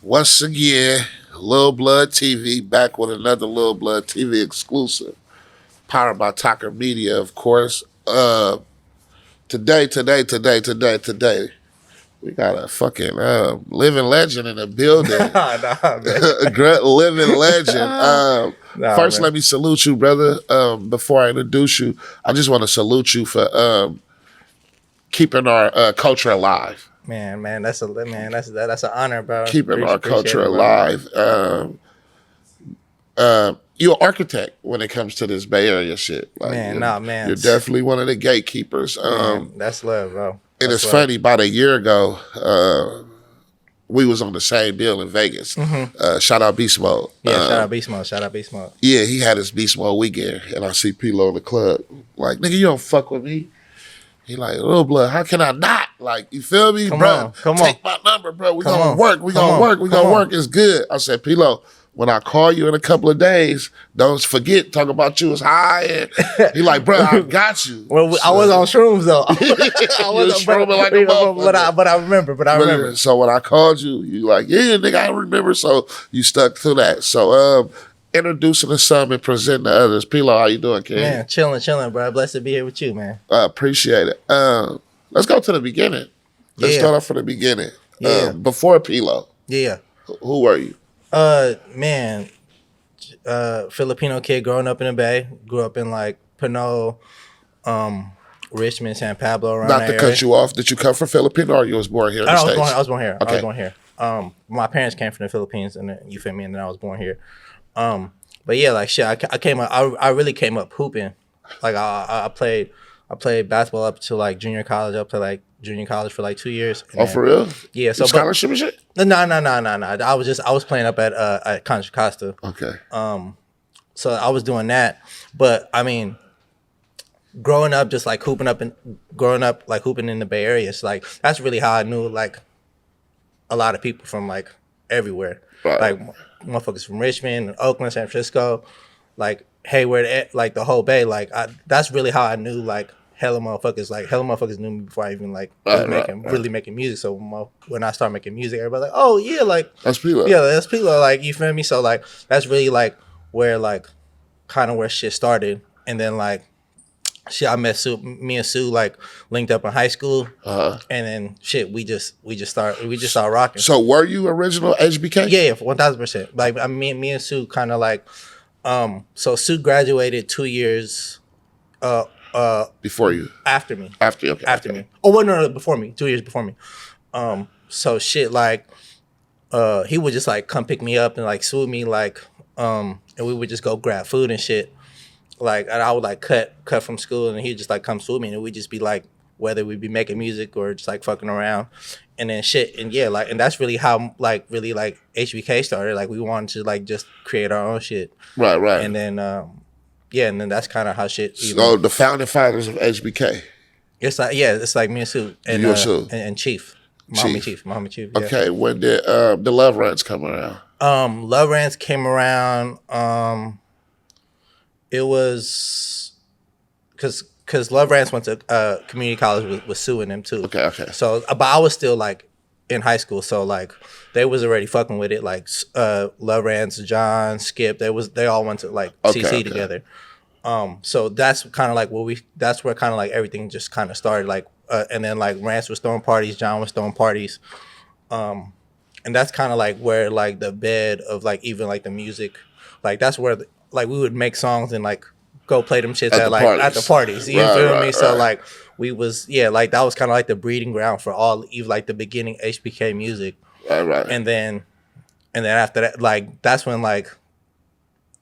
Once again, Lil Blood TV back with another Lil Blood TV exclusive. Powered by Tucker Media, of course. Today, we got a fucking living legend in the building. Nah, man. A great living legend. First, man. let me salute you, brother. Before I introduce you, I just want to salute you for keeping our culture alive. Man, that's an honor, bro. Keeping our culture it, alive. You're an architect when it comes to this Bay Area shit. Like, man. You're definitely one of the gatekeepers. Man, that's love, bro. And it's funny, about a year ago, we was on the same deal in Vegas. Shout out Beast Mode. Yeah, shout out Beast Mode. Yeah, he had his Beast Mode weekend, and I see P-Lo in the club. Like, nigga, you don't fuck with me. He like, Lil Blood, how can I not? Like, you feel me, bro? Come on. Take my number, bro. We gonna work. We gonna work. It's good. I said, P-Lo, when I call you in a couple of days, don't forget, talk about you as high. And he like, bro, I got you. Well, I was on shrooms, though. I was shroomming like a motherfucker. But I remember. So when I called you, you like, yeah, nigga, I remember. So you stuck to that. So introducing the some and presenting the others. P-Lo, how you doing, kid? Man, chilling, bro. Blessed to be here with you, man. I appreciate it. Let's go to the beginning. Let's start off from the beginning. Before P-Lo. Yeah. Who were you? Man, Filipino kid growing up in the Bay. Grew up in like Pinole, Richmond, San Pablo, around Not to cut you off. Did you come from Filipino or you was born here in the States? I was born here. Okay. I was born here. My parents came from the Philippines, and then, you feel me, and then I was born here. But yeah, like shit, I came up. I really came up hooping. Like I played basketball up to like junior college, up to like junior college for like 2 years. Oh, for real? Yeah. So scholarship and shit? No. I was playing up at Contra Costa. Okay. So I was doing that, but I mean, growing up like hooping in the Bay Area, it's like that's really how I knew like a lot of people from like everywhere. Right. Like motherfuckers from Richmond, Oakland, San Francisco, like Hayward, like the whole Bay. Like that's really how I knew like hella motherfuckers knew me before I even like really making music. So when I started making music, everybody like, oh yeah, like that's P-Lo. Yeah, that's P-Lo. Like, you feel me? So like that's really like where like kind of where shit started. And then like shit, I met Sue. Me and Sue like linked up in high school, and then shit, we just started rocking. So were you original HBK? Yeah, 1000%. Like me and Sue kind of like, so Sue graduated 2 years, before you. after me. After you. Okay. After me. Oh well, no, before me. 2 years before me. So shit, like, he would just like come pick me up and like swoop me, like, and we would just go grab food and shit. Like, and I would like cut from school, and he'd just like come swoop me, and we'd just be like, whether we'd be making music or just like fucking around, and then shit, and yeah, like, and that's really how like really like HBK started. Like, we wanted to like just create our own shit, right, and then and then that's kind of how shit. So the founding fathers of HBK. It's like me and Sue and and Chief, Muhammad Chief. Yeah. Okay, when did the Love Rants come around? Love Rants came around. It was because Love Rants went to community college with Sue and them too. Okay. So, but I was still like in high school, so like they was already fucking with it. Like Love Rants, John, Skip, they all went to like CC together. So that's kind of like that's where kind of like everything just kind of started. Like, and then like Rants was throwing parties, John was throwing parties, and that's kind of like where like the bed of like even like the music, like that's where like we would make songs and like go play them shits at the parties. You feel me? So like we was like that was kind of like the breeding ground for all even like the beginning HBK music. Right. And then after that, like that's when like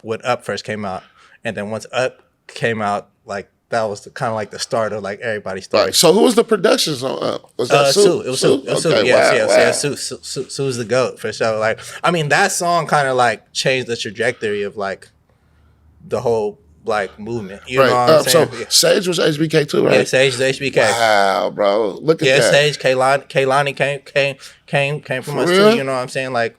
when Up first came out, and then once Up came out, like that was kind of like the start of like everybody's story. Right. So who was the productions on Up? Was that Sue? It was Sue. Yeah. Sue's the GOAT for sure. Like, I mean, that song kind of like changed the trajectory of like the whole like movement. You know what I'm saying? So Sage was HBK too, right? Yeah, Sage is HBK. Wow, bro. Look at that. Yeah, Sage, Kaylani came from us too. You know what I'm saying? Like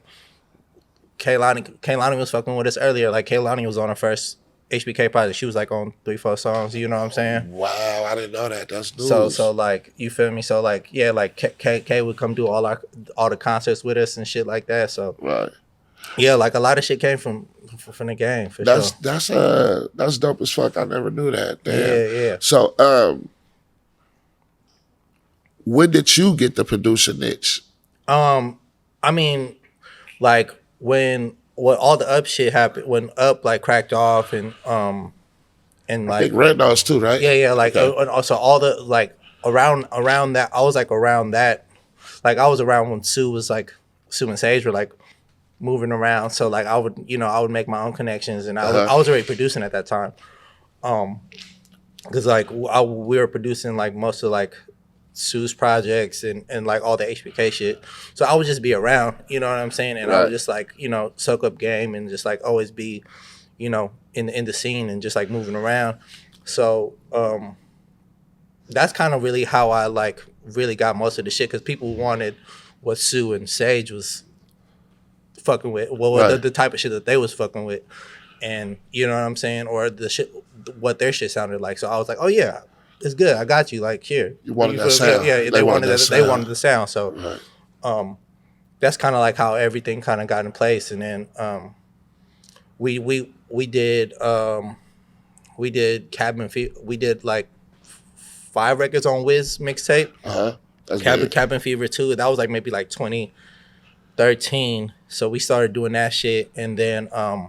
Kaylani was fucking with us earlier. Like Kaylani was on her first HBK Project. She was like on 3-4 songs. You know what I'm saying? Wow, I didn't know that. That's news. So like, you feel me? So like, yeah, like K would come do all the concerts with us and shit like that. So right. Yeah, like a lot of shit came from the game for sure. That's dope as fuck. I never knew that. Damn. Yeah. So when did you get the producer niche? I mean, like when all the Up shit happened, when Up like cracked off and like I think Red Nose too, right? Yeah, like and also all the like around that, I was like around that, like I was around when Sue and Sage were like moving around, so like I would make my own connections, and I was already producing at that time, because like we were producing like most of like Sue's projects and like all the HBK shit, so I would just be around, you know what I'm saying, and I would just like soak up game and just like always be in the scene and just like moving around. So that's kind of really how I like really got most of the shit, because people wanted what Sue and Sage was fucking with, the type of shit that they was fucking with, and you know what I'm saying, or the shit what their shit sounded like. So I was like, oh yeah, it's good, I got you, like here. You wanted that sound. Yeah, they wanted the sound. So that's kind of like how everything kind of got in place. And then we did Cabin Fever. We did like 5 records on Wiz mixtape. Cabin Fever 2. That was like maybe like 2013. So we started doing that shit, and then I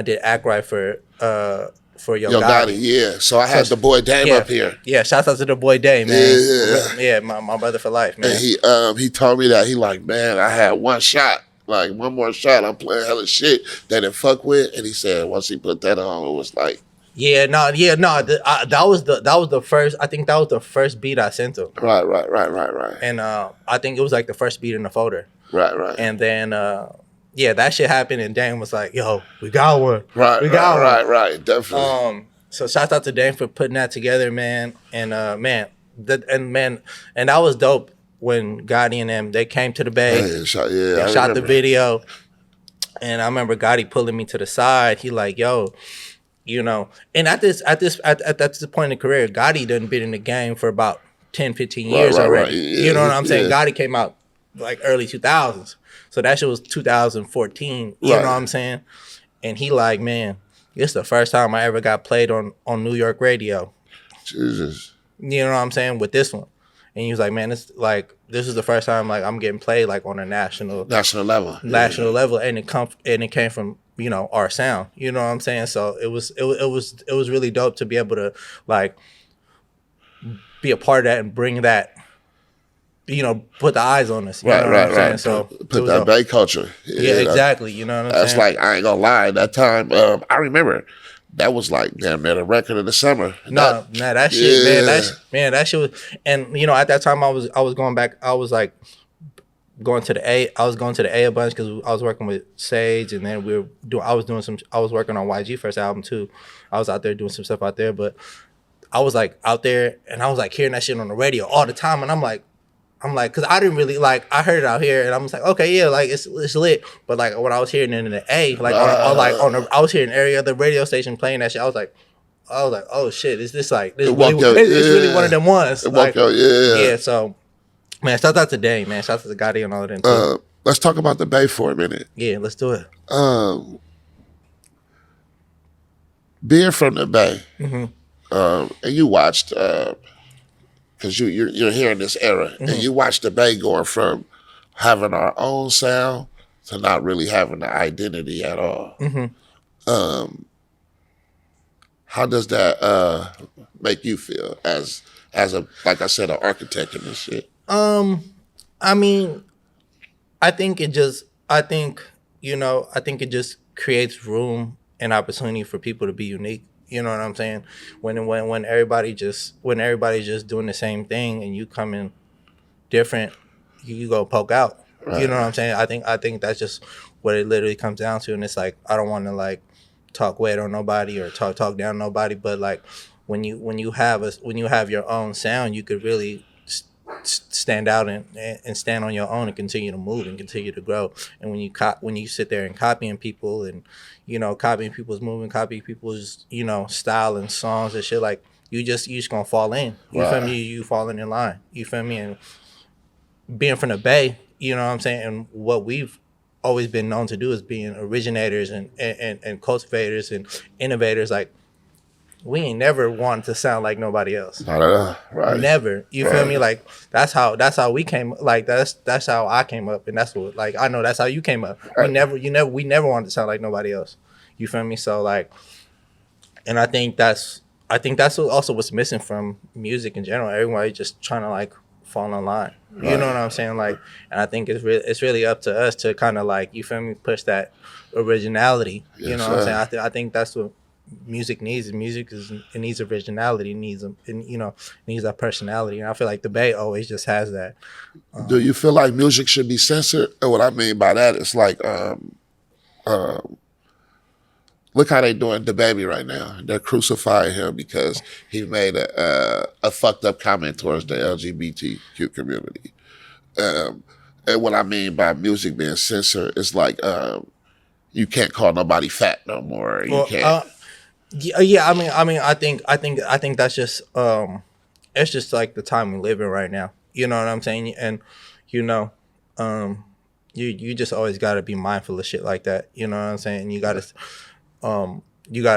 did Act Right for Yo Gotti. Yeah. So I had the boy Dame up here. Yeah, shout out to the boy Dame, man. Yeah, my brother for life, man. And he told me that he like, man, I had one more shot. I'm playing hella shit that didn't fuck with, and he said once he put that on, it was like. That was the first. I think that was the first beat I sent him. Right. And I think it was like the first beat in the folder. Right. And then that shit happened, and Dan was like, "Yo, we got one." Right, definitely. So shout out to Dan for putting that together, man. And that was dope when Gotti and them, they came to the Bay. They shot the video, and I remember Gotti pulling me to the side. He like, "Yo." And at this point in the career, Gotti done been in the game for about 10, 15 years already. Yeah, you know what I'm saying? Gotti came out like early 2000s. So that shit was 2014. You know what I'm saying? And he like, man, this is the first time I ever got played on New York radio. Jesus. You know what I'm saying? With this one. And he was like, man, this is the first time like I'm getting played like on a national level. And it came from our sound, you know what I'm saying? So it was really dope to be able to like be a part of that and bring that, put the eyes on us. Right. So put that Bay culture. Yeah, exactly. You know what I'm saying? That's like, I ain't gonna lie, that time, I remember that was like damn near the record of the summer. That shit, man, that shit was, and at that time I was going back, I was like going to the A a bunch because I was working with Sage, and then I was working on YG first album too. I was out there doing some stuff out there, but I was like out there and I was like hearing that shit on the radio all the time, and I'm like, because I didn't really like, I heard it out here, and I was like, okay, yeah, like it's lit, but like when I was hearing it in the A, like I was hearing every other radio station playing that shit, I was like, oh shit, is this like this? It's really one of them ones. Like, yeah. So. Man, shout out to Dane, man. Shout out to Gotti and all of them too. Let's talk about the Bay for a minute. Yeah, let's do it. Being from the Bay, and you watched, because you're here in this era, and you watched the Bay going from having our own sound to not really having the identity at all. How does that make you feel as a, like I said, an architect and this shit? I mean, I think it just creates room and opportunity for people to be unique. You know what I'm saying? When everybody's just doing the same thing and you come in different, you go poke out. Right. You know what I'm saying? I think that's just what it literally comes down to. And it's like, I don't want to like talk wet on nobody or talk down on nobody, but like when you have your own sound, you could really stand out and stand on your own and continue to move and continue to grow. And when you sit there and copying people and copying people's movement, copying people's style and songs and shit, like you just gonna fall in. You feel me? You falling in line. You feel me? And being from the Bay, you know what I'm saying, and what we've always been known to do is being originators and cultivators and innovators. Like we ain't never wanted to sound like nobody else. Not at all. Right. Never. You feel me? Like that's how we came. Like that's how I came up, and that's what, like, I know that's how you came up. Right. We never wanted to sound like nobody else. You feel me? So like, and I think that's also what's missing from music in general. Everybody just trying to like fall in line. Right. You know what I'm saying? Like, and I think it's really up to us to kind of like, you feel me, push that originality. Yes, you know what I'm saying? I think that's what music needs. It needs originality. It needs that personality. And I feel like the Bay always just has that. Do you feel like music should be censored? And what I mean by that is like, look how they doing the baby right now. They're crucifying him because he made a fucked up comment towards the LGBTQ community. And what I mean by music being censored is like, you can't call nobody fat no more. You can't. Yeah. I think that's just it's just like the time we live in right now. You know what I'm saying? And you just always got to be mindful of shit like that. You know what I'm saying? You got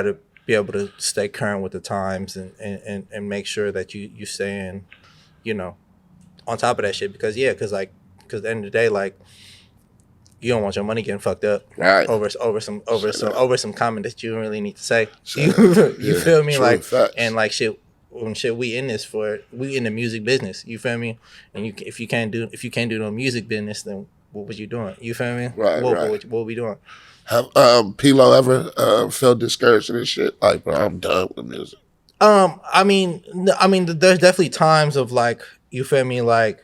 to be able to stay current with the times and make sure that you staying, on top of that shit, because at the end of the day, like, you don't want your money getting fucked up over some comment that you don't really need to say. You feel me? Like, facts. And like we in the music business. You feel me? And if you can't do no music business, then what was you doing? You feel me? Right. What we doing? Have P-Lo ever felt discouraged in this shit? Like, bro, I'm done with music. I mean, there's definitely times of like, you feel me, like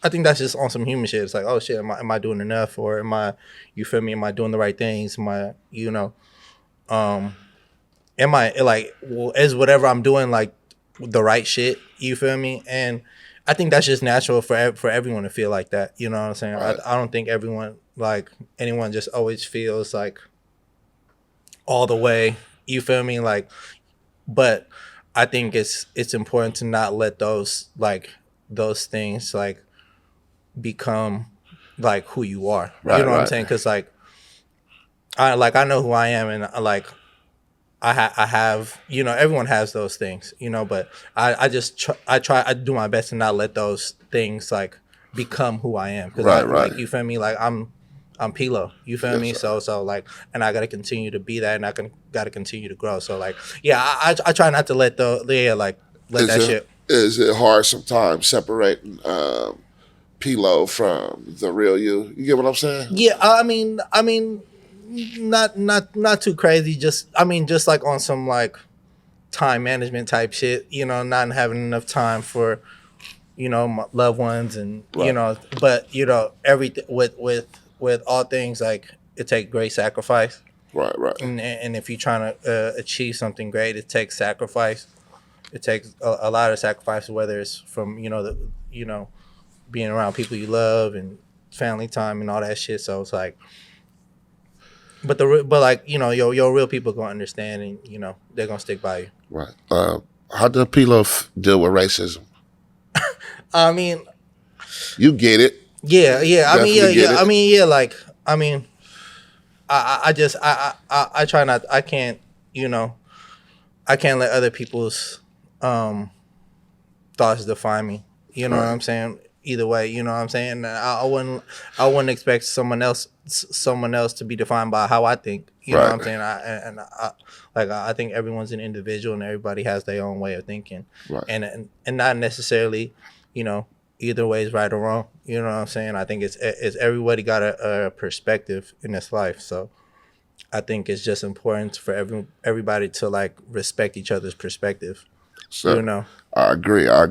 I think that's just on some human shit. It's like, oh shit, am I doing enough, or am I doing the right things? Am I, am I like, well, is whatever I'm doing like the right shit? You feel me? And I think that's just natural for everyone to feel like that. You know what I'm saying? Right. I don't think anyone just always feels like all the way. You feel me? Like, but I think it's important to not let those things like become like who you are. Right, you know what I'm saying? Because like I know who I am, and like I have, everyone has those things, but I do my best to not let those things like become who I am. Because like, you feel me? Like I'm P-Lo, you feel me? So like, and I gotta continue to be that, and I gotta continue to grow. So like, yeah, I try not to let that shit. Is it hard sometimes separating P-Lo from the real you? You get what I'm saying? Yeah, I mean, not too crazy. Just like on some like time management type shit. Not having enough time for my loved ones, and but everything with all things, like, it takes great sacrifice. Right. And if you're trying to achieve something great, it takes sacrifice. It takes a lot of sacrifice, whether it's from being around people you love and family time and all that shit. So it's like, but like, your real people gonna understand, and they're gonna stick by you. Right. How did P-Lo deal with racism? I mean, you get it. Yeah. I try not. I can't. I can't let other people's thoughts define me. You know what I'm saying? Either way, you know what I'm saying? I wouldn't expect someone else to be defined by how I think. You know what I'm saying? I think everyone's an individual, and everybody has their own way of thinking. Right. And not necessarily, either way is right or wrong. You know what I'm saying? I think it's everybody got a perspective in this life. So I think it's just important for everybody to like respect each other's perspective. So I agree. I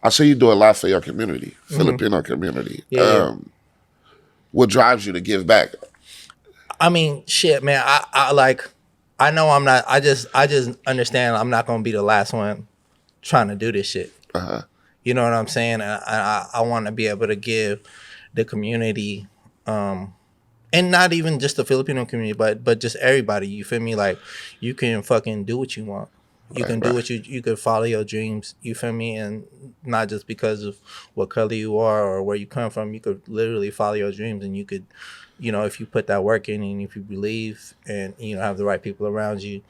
see you do a lot for your community, Filipino community. Yeah. What drives you to give back? I mean, shit, man. I know I'm not. I just understand I'm not gonna be the last one trying to do this shit. You know what I'm saying? I want to be able to give the community, and not even just the Filipino community, but just everybody. You feel me? Like, you can fucking do what you want. You Right, can do right. what you could follow your dreams. You feel me? And not just because of what color you are or where you come from. You could literally follow your dreams, and you could, if you put that work in and if you believe and have the right people around you,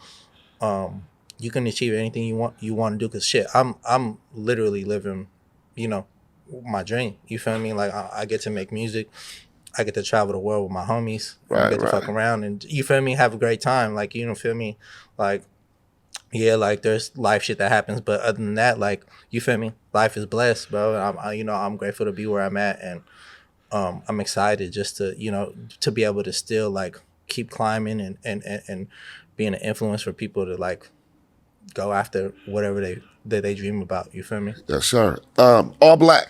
you can achieve anything you want to do. Cause shit, I'm literally living, you know, my dream. You feel me? Like, I get to make music. I get to travel the world with my homies. I Right, get to fuck right. around and, you feel me, have a great time. Like, feel me? Like, yeah, like, there's life shit that happens, but other than that, like, you feel me? Life is blessed, bro. I'm grateful to be where I'm at, and I'm excited just to to be able to still like keep climbing and being an influence for people to like go after whatever they dream about. You feel me? Yes, sir. All Black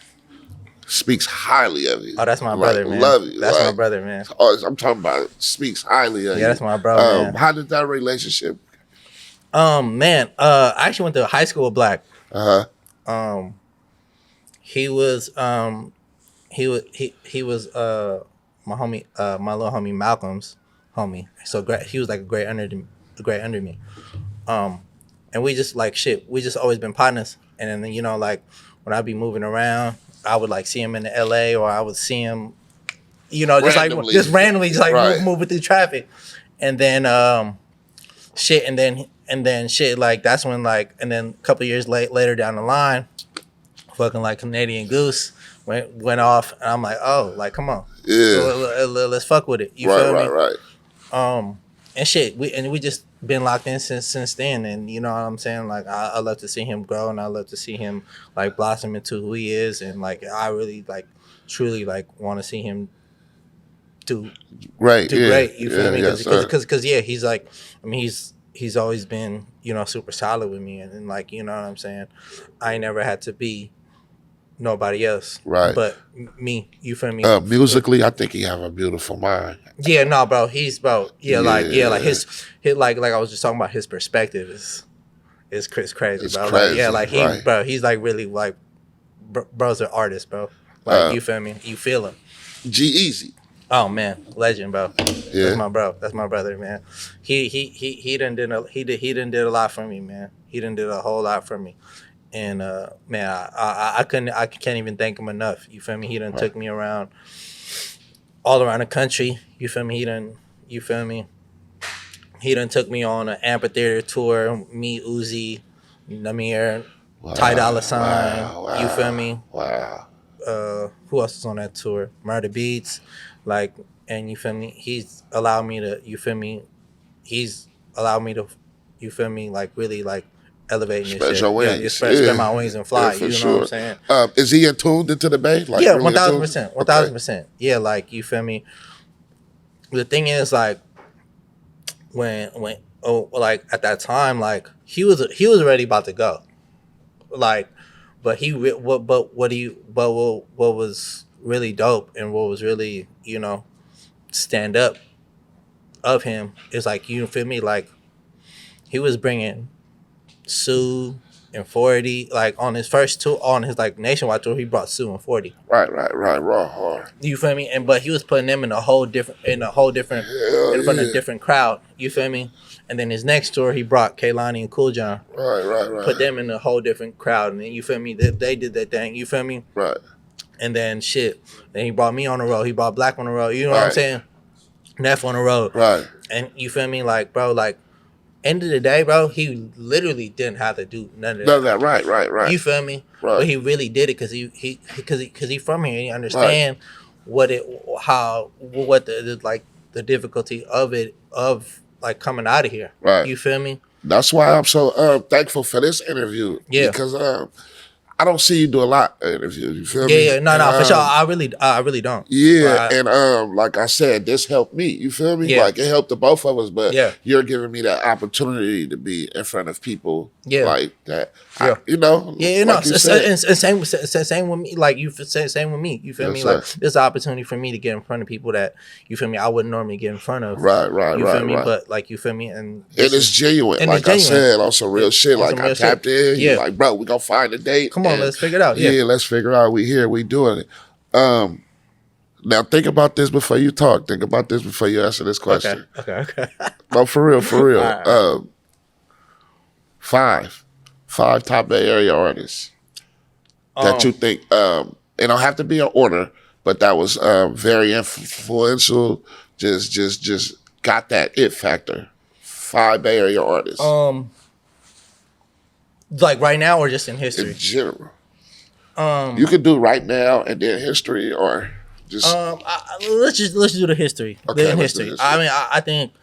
speaks highly of you. Oh, that's my Like, brother, man. love you. That's my Like, brother, man. I'm talking about speaks highly of Yeah, you. that's my bro, man. How did that relationship? Man, I actually went to high school with Black. Uh huh. He was he was my homie, my little homie Malcolm's homie. So great, he was like a grade under me. And we just like shit. We just always been partners. And then like when I be moving around, I would like see him in the LA, or I would see him, just like Randomly. just randomly, just like Right. moving through traffic. And then shit, and then shit, like that's when like, and then a couple years later down the line, fucking like Canadian Goose went off, and I'm like, oh, like come on, Yeah. let's fuck with it. You Right, feel right, me? right. And shit, we just been locked in since then, and you know what I'm saying. Like, I love to see him grow, and I love to see him like blossom into who he is, and like I really like truly like want to see him do Great. Yeah. great. You feel Yeah. me? Yes, sir. Because yeah, he's like, I mean, he's always been super solid with me, and like what I'm saying. I ain't never had to be nobody else, Right. but me. You feel me? Musically, I think he have a beautiful mind. Yeah, no, bro. He's bro. Yeah, like his like I was just talking about, his perspective is crazy, It's bro. crazy. Like, yeah, like right. he's like really like bro's an artist, bro. Like, you feel me? You feel him. GEazy. Oh man, legend, bro. Yeah. That's my bro. That's my brother, man. He done did a lot for me, man. He done did a whole lot for me. And man, I can't even thank him enough. You feel me? He done took me around all around the country. You feel me? You feel me? He done took me on an amphitheater tour. Me, Uzi, Namir, Ty Dolla Sign. Wow, You feel me? Wow. Who else is on that tour? Murder Beats, like, and you feel me? He's allowed me to. You feel me? He's allowed me to. You feel me? Like, really like elevating Spread this shit. your wings. Yeah, spread my wings and fly. Yeah, for You know sure. what I'm saying? Is he tuned into the Bay? Like, Yeah, really 1,000%. attuned? Okay. 1,000%. Yeah, like, you feel me? The thing is, like, when like at that time, like he was already about to go, like, but what was really dope and what was really stand up of him is, like, you feel me, like he was bringing Sue and 40, like on his first tour, on his like nationwide tour, he brought Sue and 40. Right. Raw hard. You feel me? But he was putting them in a whole different in front of a different crowd. You feel me? And then his next tour, he brought Kaylani and Cool John. Right. Put them in a whole different crowd, and then you feel me? They did their thing. You feel me? Right. And then shit. Then he brought me on the road. He brought Black on the road. You know what I'm saying? Neff on the road. Right. And you feel me? Like, bro, like, end of the day, bro, he literally didn't have to do none of that. None of that. Right. You feel me? Right. But he really did it because he from here. He understand what the difficulty of like coming out of here. Right. You feel me? That's why I'm so thankful for this interview. Yeah. Because I don't see you do a lot of interviews. You feel me? Yeah. No, for sure. I really don't. Yeah, and like I said, this helped me. You feel me? Yeah. Like, it helped the both of us. But Yeah. you're giving me that opportunity to be in front of people. Yeah. Like that. Yeah. Like you said. And same with me. Like, you say same with me. You feel Yes, me? sir. Like, there's an opportunity for me to get in front of people that, you feel me, I wouldn't normally get in front of. Right. You feel me? Right. But like, you feel me? And It is genuine. and Like it's I genuine. said, on some real shit. On Like, some I real tapped shit. in. Yeah. You're like, bro, we gonna find a date. Come Come on, let's figure it out. Yeah, let's figure out. We here, we doing it. Now think about this before you talk. Think about this before you answer this question. Okay. No, for real. All right. Five top Bay Area artists that you think, it don't have to be in order, but that was very influential. Just got that it factor. 5 Bay Area artists. Like right now or just in history? In general. You could do right now and then history, or just let's do the history. Okay, The let's do history. history. I mean, I think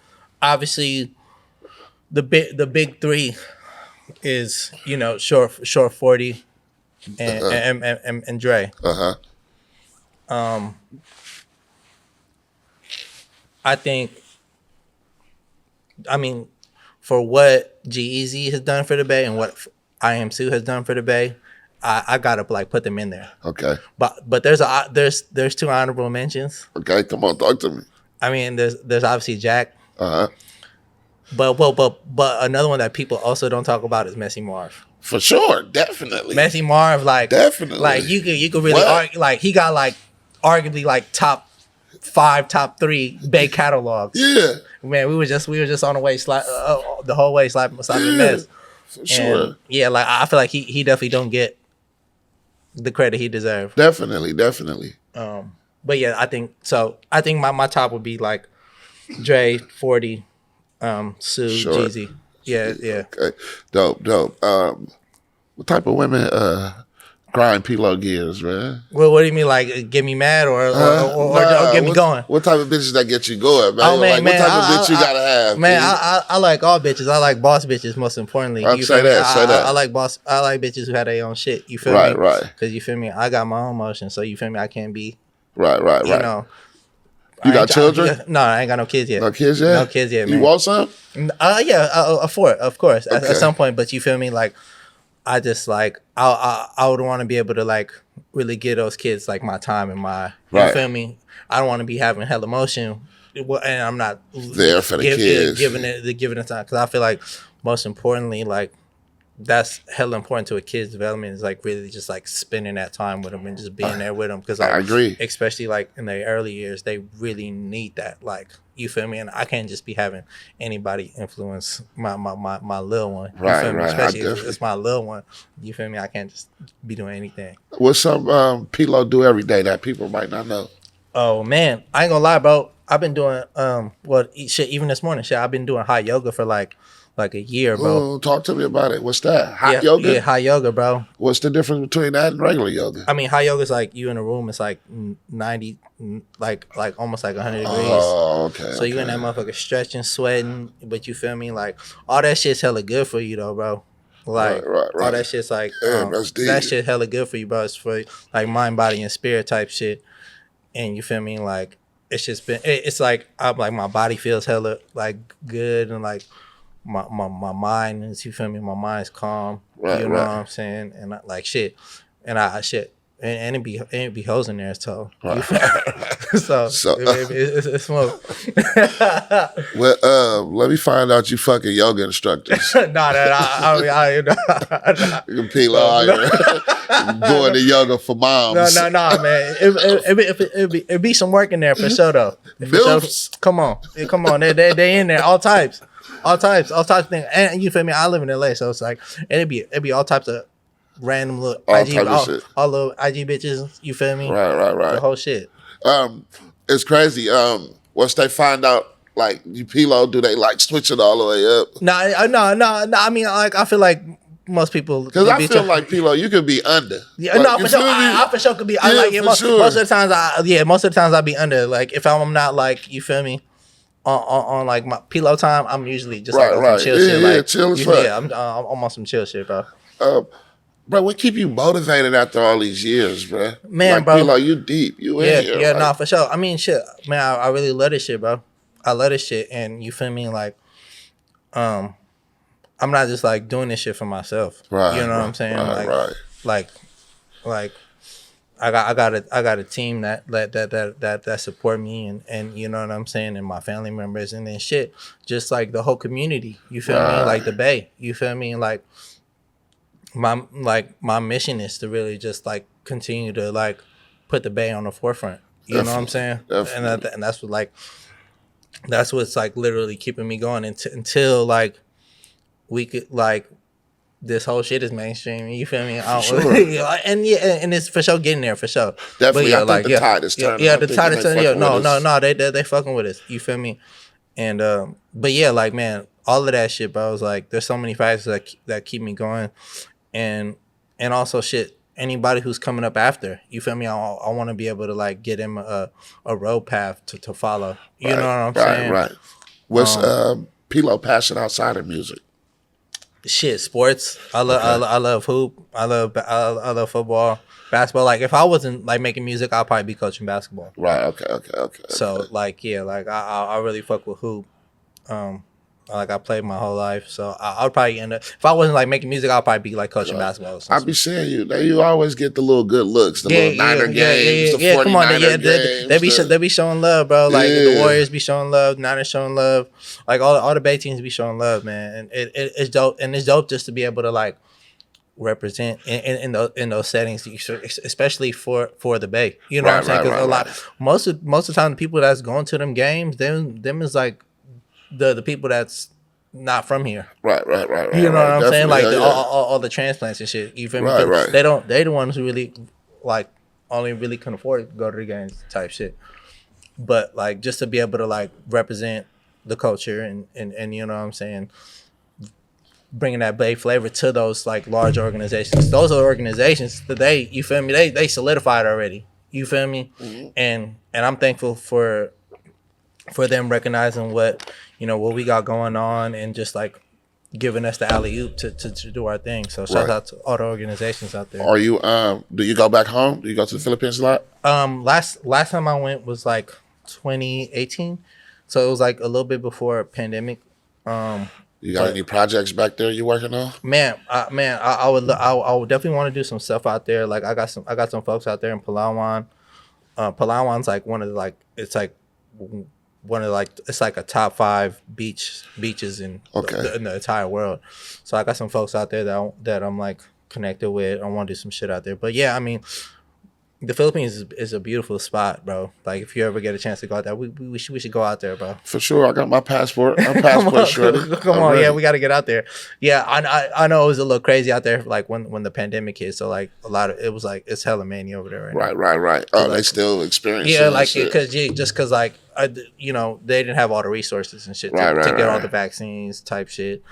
obviously the big three is short 40 and Dre. I think, I mean, for what GEazy has done for the Bay and what I Am Sue has done for the Bay, I gotta like put them in there. Okay. But there's 2 honorable mentions. Okay, come on, talk to me. I mean, there's obviously Jack. Uh-huh. But another one that people also don't talk about is Messy Marv. For sure, definitely. Messy Marv, like Definitely. like you could really argue, like he got like arguably like top 5, top 3 Bay catalogs. Yeah. Man, we were just on the way the whole way slapping the mess. For sure. And yeah, like I feel like he definitely don't get the credit he deserves. Definitely. But yeah, I think my top would be like Dre, 40, Sue, Sure. GEazy. Yeah. Okay. Dope. What type of women grind P-Lo gears, man? Well, what do you mean, like get me mad or get me going? What type of bitches that get you going, man? Oh man, what type of bitch you gotta have? Man, I like all bitches. I like boss bitches most importantly. Say that. I like bitches who had their own shit. You feel me? Right. Because you feel me, I got my own motion, so you feel me, I can't be Right. You know. You got children? No, I ain't got no kids yet. No kids yet? No kids yet, man. You want some? Yeah, of course, Okay. at some point. But you feel me? Like, I just like I would want to be able to like really give those kids like my time and my you feel me? I don't want to be having hella emotion, and I'm not There for the kids, giving it time, because I feel like most importantly, like that's hella important to a kid's development, is like really just like spending that time with them and just being there with them, because I agree, especially like in their early years, they really need that, like, you feel me? And I can't just be having anybody influence my little one. You feel me? Especially if it's my little one. You feel me? I can't just be doing anything. What's some P-Lo do every day that people might not know? Oh man, I ain't gonna lie, bro. I've been doing even this morning, I've been doing hot yoga for like a year, bro. Oh, talk to me about it. What's that? Hot yoga? Yeah, hot yoga, bro. What's the difference between that and regular yoga? I mean, hot yoga is like you in a room. It's like 90, like almost like 100 degrees. Oh, okay. So you in that motherfucker stretching, sweating, but you feel me? Like all that shit's hella good for you, though, bro. Like right. all that shit's like that shit hella good for you, bro. It's for like mind, body, and spirit type shit. And you feel me? Like it's just been. It's like I'm like my body feels hella like good, and like my mind is, you feel me? My mind's calm. Right, you know what I'm saying? And like shit, and and it be hoes in there, so right. so it's smoke. Well, let me find out you fucking yoga instructors. No, I P-Lo out here going to yoga for moms. No, man. It be some work in there for sure though. Come on, they in there, all types of things. And you feel me? I live in LA, so it's like it'd be all types of random little all little IG bitches. You feel me? Right. The whole shit. It's crazy. Once they find out, like, you P-Lo, do they like switch it all the way up? No. I mean, like, I feel like most people, because I feel like P-Lo, you could be under. Yeah, like, no, for sure. I for sure could be. Most of the times I be under. Like if I'm not, like, you feel me, on like my P-Lo time, I'm usually just like on some chill shit. Like, chill as fuck. Yeah, I'm on some chill shit, bro. Bro, what keep you motivated after all these years, bro? Man, like, bro, P-Lo, you deep, you in here. Yeah, like, nah, for sure. I mean, shit, man, I really love this shit, bro. I love this shit, and you feel me, like, I'm not just like doing this shit for myself. Right. You know what I'm saying? Like, I got a team that support me, and you know what I'm saying, and my family members, and then shit, just like the whole community. You feel me? Like the Bay. You feel me? Like my mission is to really just like continue to like put the Bay on the forefront. You know what I'm saying? And that's what like that's what's like literally keeping me going until like we could like this whole shit is mainstream. You feel me? Sure. And yeah, and it's for sure getting there for sure. Definitely, but yeah, I think the tide is turning. Yeah, the tide is turning. Yeah, no, they fucking with us. You feel me? And but yeah, like man, all of that shit, bro. I was like, there's so many factors that keep me going, and also shit. Anybody who's coming up after, you feel me? I want to be able to like get him a road path to follow. You know what I'm saying? Right. What's Pilo passion outside of music? Shit, sports. I love hoop. I love football, basketball. Like if I wasn't like making music, I'd probably be coaching basketball. Right. Okay. So like yeah, like I really fuck with hoop. Like I played my whole life, so I would probably end up. If I wasn't like making music, I'd probably be like coaching basketball. I'd be seeing you always get the little good looks, the little Niner games, the 49er games. They be showing love, bro. Like the Warriors be showing love, Niners showing love, like all the Bay teams be showing love, man. And it's dope, and it's dope just to be able to like represent in those settings, especially for the Bay. You know what I'm saying? Because most of the time, the people that's going to them games, them is like the people that's not from here. Right. You know what I'm saying? Like all the transplants and shit. You feel me? Right. They the ones who really like only really can afford to go to the games type shit. But like just to be able to like represent the culture and you know what I'm saying, bringing that Bay flavor to those like large organizations. Those are organizations that you feel me? They solidified already. You feel me? Mm-hmm. And I'm thankful for them recognizing what we got going on and just like giving us the alley-oop to do our thing. So shout out to all the organizations out there. Are you do you go back home? Do you go to the Philippines a lot? Last time I went was like 2018. So it was like a little bit before pandemic. You got any projects back there you working on? I would definitely want to do some stuff out there. Like I got some folks out there in Palawan. Palawan's like it's like a top 5 beaches in the entire world. So I got some folks out there that I'm like connected with. I want to do some shit out there. But yeah, I mean, the Philippines is a beautiful spot, bro. Like if you ever get a chance to go out there, we should go out there, bro. For sure, I got my passport. My passport shredded. Come on, yeah, we got to get out there. Yeah, I know it was a little crazy out there, like when the pandemic hit. So like it was like it's hella mania over there right now. Right. Oh, they still experiencing. Yeah, like because like they didn't have all the resources and shit to get all the vaccines type shit.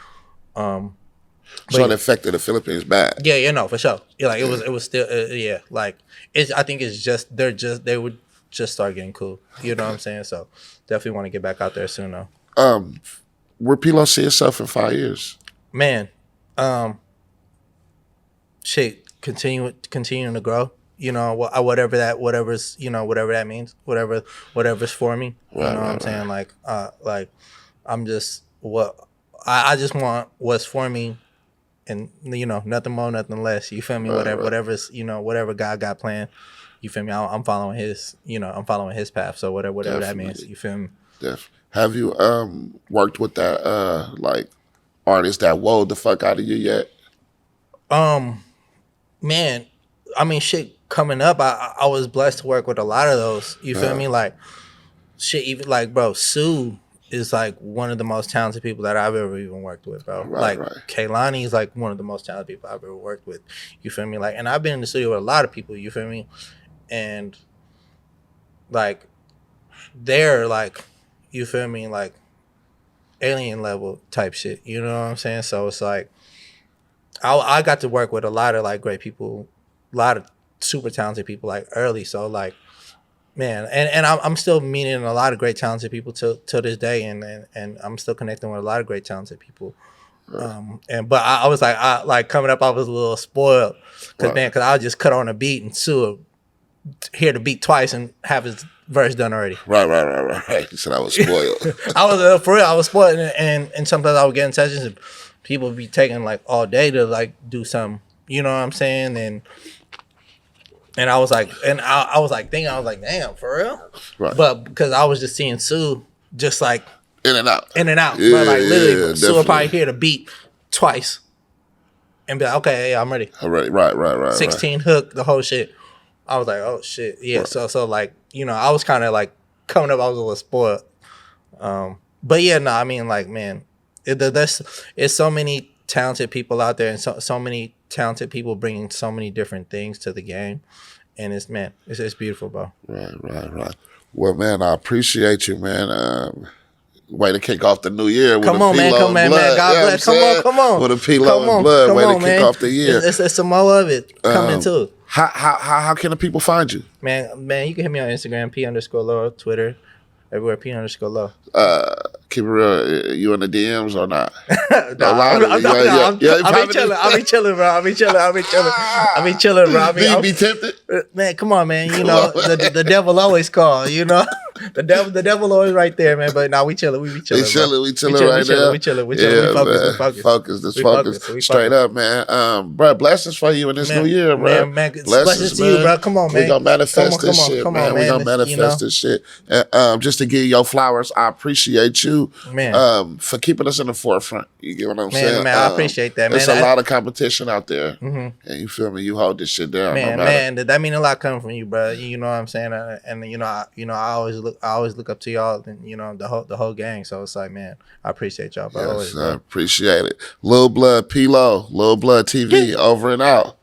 So it affected the Philippines bad. Yeah, for sure. Yeah, like it was still like I think it's just they would just start getting cool. You know what I'm saying? So definitely want to get back out there soon though. Where Pilo see yourself in 5 years? Man, continuing to grow. You know, whatever that means, whatever's for me. You know what I'm saying? Like I'm just I just want what's for me. And nothing more, nothing less. You feel me? Whatever's whatever God got planned. You feel me? I'm following his. I'm following his path. So whatever that means. You feel me? Definitely. Have you worked with that like artist that wowed the fuck out of you yet? Man, I mean, shit. Coming up, I was blessed to work with a lot of those. You feel me? Like shit. Even like bro, Sue is like one of the most talented people that I've ever even worked with, bro. Kaylani is like one of the most talented people I've ever worked with. You feel me? Like, and I've been in the studio with a lot of people. You feel me? And like, they're like, you feel me? Like, alien level type shit. You know what I'm saying? So it's like, I got to work with a lot of like great people, a lot of super talented people like early. So like. Man, and I'm still meeting a lot of great talented people till this day, and I'm still connecting with a lot of great talented people. But I was like coming up, I was a little spoiled because I would just cut on a beat and Sue hear the beat twice and have his verse done already. Right. You said I was spoiled. I was for real. I was spoiled, and sometimes I would get in sessions and people would be taking like all day to like do something. You know what I'm saying? And I was like, I was like thinking, I was like, damn, for real? Right. But because I was just seeing Sue just like in and out. Yeah, but like literally, Sue would probably hear the beat twice. and be like, okay, yeah, I'm ready. Already, right. 16 hook, the whole shit. I was like, oh shit, yeah. Right. So like, you know, I was kind of like coming up, I was a little spoiled. But yeah, no, I mean, like, man, it's so many talented people out there, and so many talented people bringing so many different things to the game, and it's beautiful, bro. Right. Well, man, I appreciate you, man. Way to kick off the new year with Come a on, man, P-Lo and blood. God You know bless. what I'm saying? Come on. With a P-Lo and blood. Way to kick off the year. It's some more of it coming too. How can the people find you? Man, you can hit me on Instagram, P_Low, Twitter, everywhere, P_Low. Keep it real. You in the DMs or not? I'll be chilling, bro. I'll be chilling, bro. Do you be tempted? Man, come on, man. You know, the devil always call, you know? The devil always right there, man. But now we chilling. We be chilling. We chilling right now. We chilling. Yeah, We focus. Just focus. Straight up, man. Bro, blessings for you in this new year, bro. Man, blessings to you, bro. Come on, man. We gonna manifest this shit, man. We gonna manifest this shit. Just to give you your flowers, I appreciate you, man, for keeping us in the forefront. You get what I'm saying? Man, I appreciate that, man. There's a lot of competition out there, and you feel me? You hold this shit down, man. That mean a lot coming from you, bro. You know what I'm saying? And I always look up to y'all, and you know the whole gang. So it's like, man, I appreciate y'all, bro. Yes, I appreciate it. Lil Blood P-Lo, Lil Blood TV, over and out.